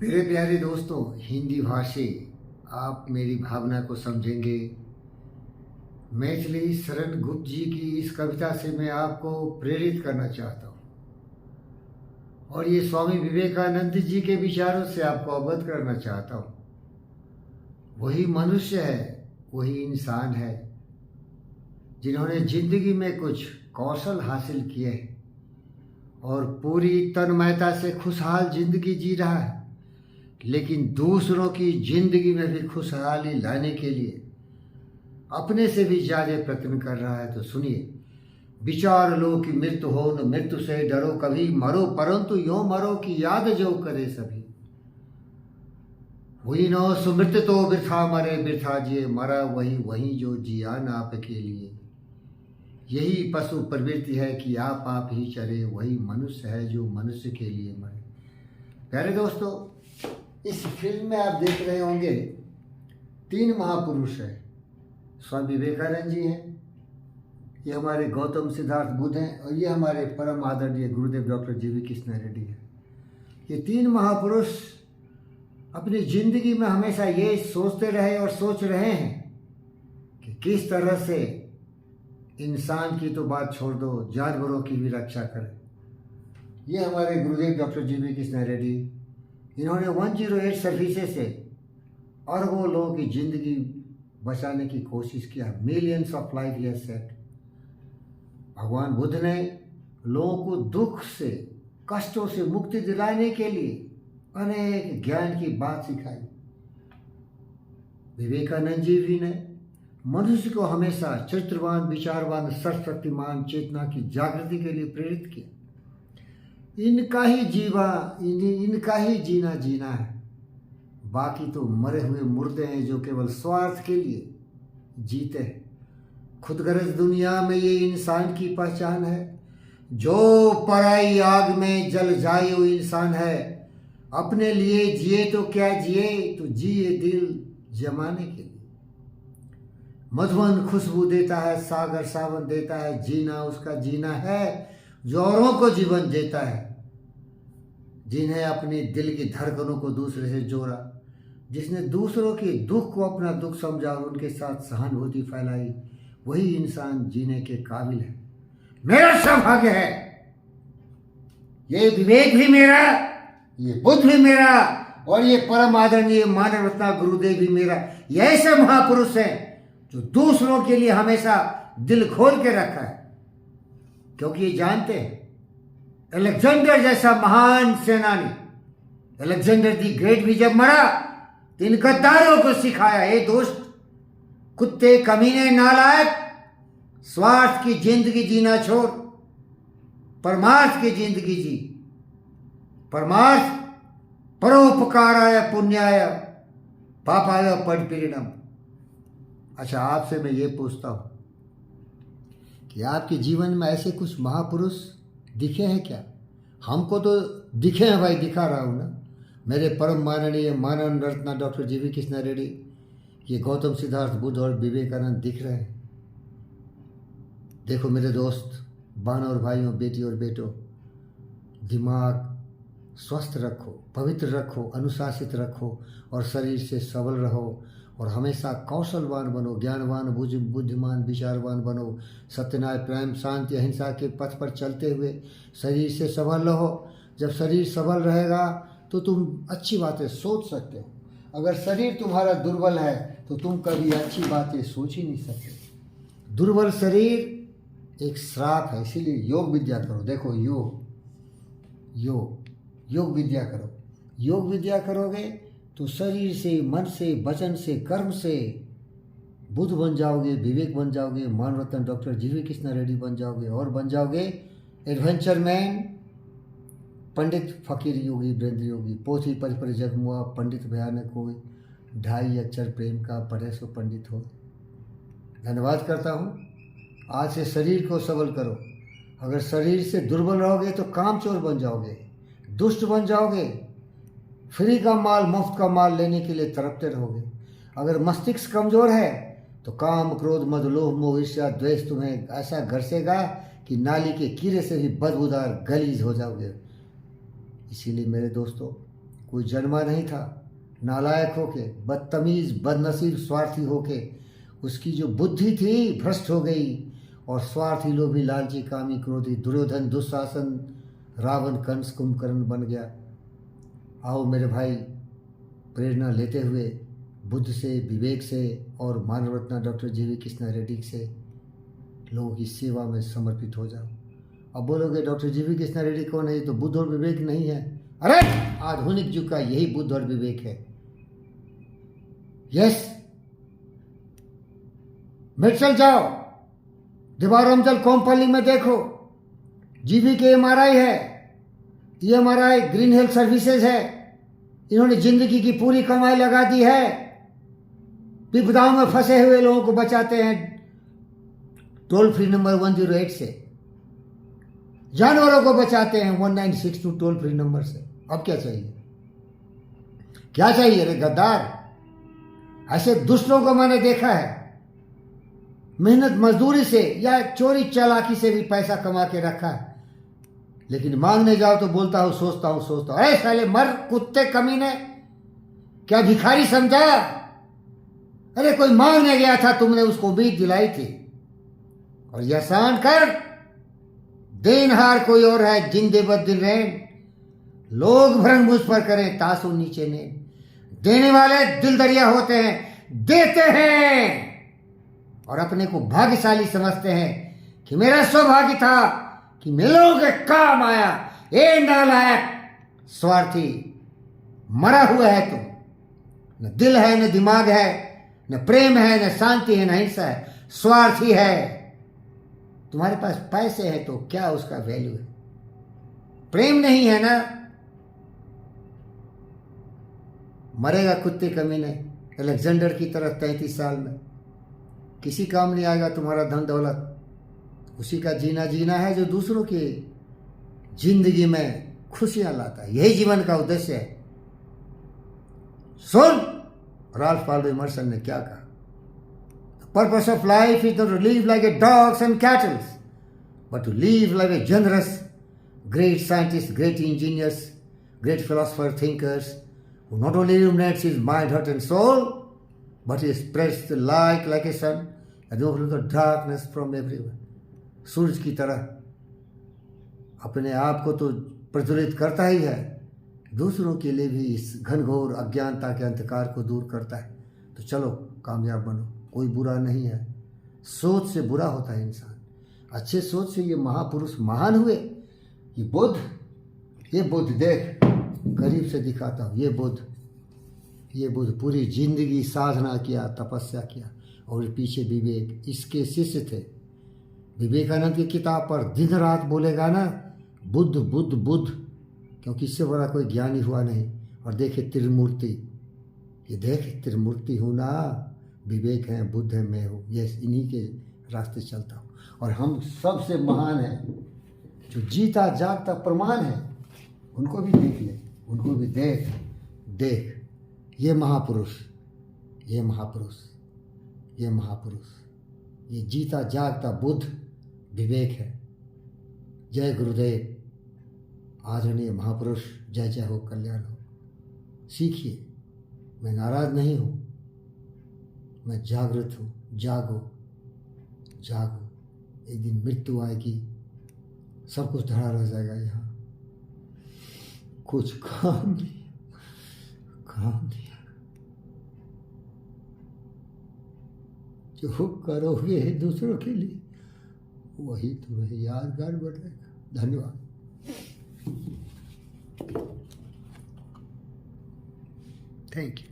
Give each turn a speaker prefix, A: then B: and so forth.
A: मेरे प्यारे दोस्तों, हिंदी भाषी आप मेरी भावना को समझेंगे। मैथिली शरण गुप्त जी की इस कविता से मैं आपको प्रेरित करना चाहता हूँ और ये स्वामी विवेकानंद जी के विचारों से आपको अवगत करना चाहता हूँ। वही मनुष्य है, वही इंसान है जिन्होंने जिंदगी में कुछ कौशल हासिल किए हैं और पूरी तन्मयता से खुशहाल जिंदगी जी रहा है, लेकिन दूसरों की जिंदगी में भी खुशहाली लाने के लिए अपने से भी ज्यादा प्रयत्न कर रहा है। तो सुनिए, विचार लो कि मृत्यु हो न मृत्यु से डरो, कभी मरो परंतु यो मरो कि याद जो करे सभी। हुई नो सुमृत तो वृथा मरे वृथा जिए, मरा वही वही जो जिया न आपके लिए। यही पशु प्रवृत्ति है कि आप ही चरे, वही मनुष्य है जो मनुष्य के लिए मरे। प्यारे दोस्तों, इस फिल्म में आप देख रहे होंगे 3 महापुरुष हैं। स्वामी विवेकानंद जी हैं, ये हमारे गौतम सिद्धार्थ बुद्ध हैं और ये हमारे परम आदरणीय गुरुदेव डॉक्टर जीवी कृष्ण रेड्डी हैं। ये 3 महापुरुष अपनी जिंदगी में हमेशा ये सोचते रहे और सोच रहे हैं कि किस तरह से इंसान की तो बात छोड़ दो, जानवरों की भी रक्षा करें। ये हमारे गुरुदेव डॉक्टर जीवी कृष्ण रेड्डी, इन्होंने 108 सर्विसेज से अरबों लोगों की जिंदगी बचाने की कोशिश किया। Millions of life he has saved. भगवान बुद्ध ने लोगों को दुख से, कष्टों से मुक्ति दिलाने के लिए अनेक ज्ञान की बात सिखाई। विवेकानंद जी भी ने मनुष्य को हमेशा चरित्रवान, विचारवान, सर्वशक्तिमान चेतना की जागृति के लिए प्रेरित किया। इनका ही जीना है। बाकी तो मरे हुए मुर्दे हैं जो केवल स्वार्थ के लिए जीते हैं। खुदगर्ज दुनिया में ये इंसान की पहचान है। जो पराई आग में जल जाए वो इंसान है। अपने लिए जिए तो क्या जिए, तो जिए दिल जमाने के लिए। मधुवन खुशबू देता है, सागर सावन देता है, जीना उसका जीना है जो औरों को जीवन देता है। जिन्हें अपने दिल की धड़कनों को दूसरे से जोड़ा, जिसने दूसरों के दुख को अपना दुख समझा और उनके साथ सहानुभूति फैलाई, वही इंसान जीने के काबिल है। मेरा सौभाग्य है, ये विवेक भी मेरा, ये बुद्ध भी मेरा और ये परम आदरणीय मानव रत्न गुरुदेव भी मेरा। ये ऐसे महापुरुष हैं जो दूसरों के लिए हमेशा दिल खोल के रखा है, क्योंकि ये जानते हैं अलेक्जेंडर जैसा महान सेनानी, अलेक्जेंडर दी ग्रेट भी जब मरा तो इन गद्दारों को सिखाया, हे दोस्त, कुत्ते, कमीने, नालायक, स्वार्थ की जिंदगी जीना छोड़, परमार्थ की जिंदगी जी। परमार्थ परोपकाराय पुण्याय पापाय परिपीड़नम। अच्छा, आपसे मैं ये पूछता हूं कि आपके जीवन में ऐसे कुछ महापुरुष दिखे हैं क्या? हमको तो दिखे हैं भाई, दिखा रहा हूँ ना। मेरे परम माननीय मानव रत्न डॉक्टर जीवी कृष्ण रेड्डी, ये गौतम सिद्धार्थ बुद्ध और विवेकानंद दिख रहे हैं। देखो मेरे दोस्त, बहन और भाइयों, बेटी और बेटों, दिमाग स्वस्थ रखो, पवित्र रखो, अनुशासित रखो और शरीर से सबल रहो और हमेशा कौशलवान बनो, ज्ञानवान, बुद्धिमान, विचारवान बनो। सत्यन्याय, प्रेम, शांति, अहिंसा के पथ पर चलते हुए शरीर से सबल रहो। जब शरीर सबल रहेगा तो तुम अच्छी बातें सोच सकते हो। अगर शरीर तुम्हारा दुर्बल है तो तुम कभी अच्छी बातें सोच ही नहीं सकते। दुर्बल शरीर एक श्राप है, इसीलिए योग विद्या करो। देखो, योग विद्या करो। योग विद्या करोगे तो शरीर से, मन से, वचन से, कर्म से बुद्ध बन जाओगे, विवेक बन जाओगे, मानव रत्न डॉक्टर जीवी कृष्ण रेड्डी बन जाओगे और बन जाओगे एडवेंचर मैन, पंडित फकीर योगी वीरेंद्र योगी। पोथी पर जग मुआ, पंडित भयानक हो, 2.5 अक्षर प्रेम का पढ़े सो पंडित हो। धन्यवाद करता हूँ। आज से शरीर को सबल करो। अगर शरीर से दुर्बल रहोगे तो कामचोर बन जाओगे, दुष्ट बन जाओगे, फ्री का माल, मुफ्त का माल लेने के लिए तड़पते रहोगे। अगर मस्तिष्क कमजोर है तो काम, क्रोध, मद, लोभ, मोह, ईर्ष्या, द्वेष तुम्हें ऐसा घसेगा कि नाली के कीड़े से भी बदबूदार गलीज हो जाओगे। इसीलिए मेरे दोस्तों, कोई जन्मा नहीं था नालायक होके, बदतमीज, बदनसीब, स्वार्थी होके। उसकी जो बुद्धि थी भ्रष्ट हो गई और स्वार्थी, लोभी, लालची, कामी, क्रोधी, दुर्योधन, दुशासन, रावण, कंस, कुंभकर्ण बन गया। आओ मेरे भाई, प्रेरणा लेते हुए बुद्ध से, विवेक से और मानव रत्न डॉक्टर जीवी कृष्णा रेड्डी से लोगों की सेवा में समर्पित हो जाओ। अब बोलोगे डॉक्टर जीवी कृष्णा रेड्डी कौन है? तो बुद्ध और विवेक नहीं है। अरे आधुनिक युग का यही बुद्ध और विवेक है। यस, मेडचल जाओ, दिवारमजल कोमपल्ली में देखो, जीवी के एमआरआई है, एमआरआई ग्रीन हेल्थ सर्विसेज है। इन्होंने जिंदगी की पूरी कमाई लगा दी है, विपदाओं में फंसे हुए लोगों को बचाते हैं टोल फ्री नंबर 108 से, जानवरों को बचाते हैं 1962 टोल फ्री नंबर से। अब क्या चाहिए? क्या चाहिए रे गद्दार? ऐसे दुष्टों को मैंने देखा है, मेहनत मजदूरी से या चोरी चालाकी से भी पैसा कमा के रखा है, लेकिन मांगने जाओ तो बोलता हूं, सोचता हूं। अरे साले मर कुत्ते कमीने, क्या भिखारी समझा? अरे कोई मांगने गया था, तुमने उसको उम्मीद दिलाई थी। और यह सहन कर, देनहार कोई और है, जिंदे बद दिन रैन। लोग भ्रम मुझ पर करें, तासु नीचे ने। देने वाले दिल दरिया होते हैं, देते हैं और अपने को भाग्यशाली समझते हैं कि मेरा सौभाग्य था कि मैं लोगों के काम आया। ए नालायक, स्वार्थी, मरा हुआ है तुम। न दिल है, न दिमाग है, न प्रेम है, न शांति है, न हिंसा है, स्वार्थी है। तुम्हारे पास पैसे हैं तो क्या उसका वैल्यू है? प्रेम नहीं है ना, मरेगा कुत्ते कमीने, अलेक्जेंडर की तरह 33 साल में। किसी काम नहीं आएगा तुम्हारा धन दौलत। उसी का जीना है जो दूसरों की जिंदगी में खुशियां लाता है। यही जीवन का उद्देश्य है। सुन, राल्फ वाल्डो इमर्सन ने क्या कहा? Purpose of life is not to live like a dogs and cattle, but to live like a generous, great scientists, great engineers, great philosopher thinkers, who not only illuminates his mind, heart and soul, but he spreads the light like a sun and overflows the darkness from everywhere. सूरज की तरह अपने आप को तो प्रज्वलित करता ही है, दूसरों के लिए भी इस घनघोर अज्ञानता के अंधकार को दूर करता है। तो चलो कामयाब बनो, कोई बुरा नहीं है। सोच से बुरा होता है इंसान, अच्छे सोच से ये महापुरुष महान हुए। ये बुद्ध देख, करीब से दिखाता हूँ। ये बुद्ध पूरी जिंदगी साधना किया, तपस्या किया, और पीछे विवेक इसके शिष्य थे। विवेकानंद की किताब पर दिन रात बोलेगा ना, बुद्ध बुद्ध बुद्ध, क्योंकि इससे बड़ा कोई ज्ञानी हुआ नहीं। और देखे त्रिमूर्ति, ये देख त्रिमूर्ति हूँ ना, विवेक है, बुद्ध है, मैं हूँ। ये इन्हीं के रास्ते चलता हूँ। और हम सबसे महान हैं, जो जीता जागता प्रमाण है, उनको भी देख ले, उनको भी देख। ये महापुरुष, ये जीता जागता बुद्ध विवेक है। जय गुरुदेव, आदरणीय महापुरुष, जय जय हो, कल्याण हो। सीखिए, मैं नाराज नहीं हूँ, मैं जागृत हूँ। जागो, एक दिन मृत्यु आएगी, सब कुछ धरा रह जाएगा। यहाँ कुछ काम नहीं। जो करोगे दूसरों के लिए, वही तुम्हें यादगार बनेगा। धन्यवाद। Thank you.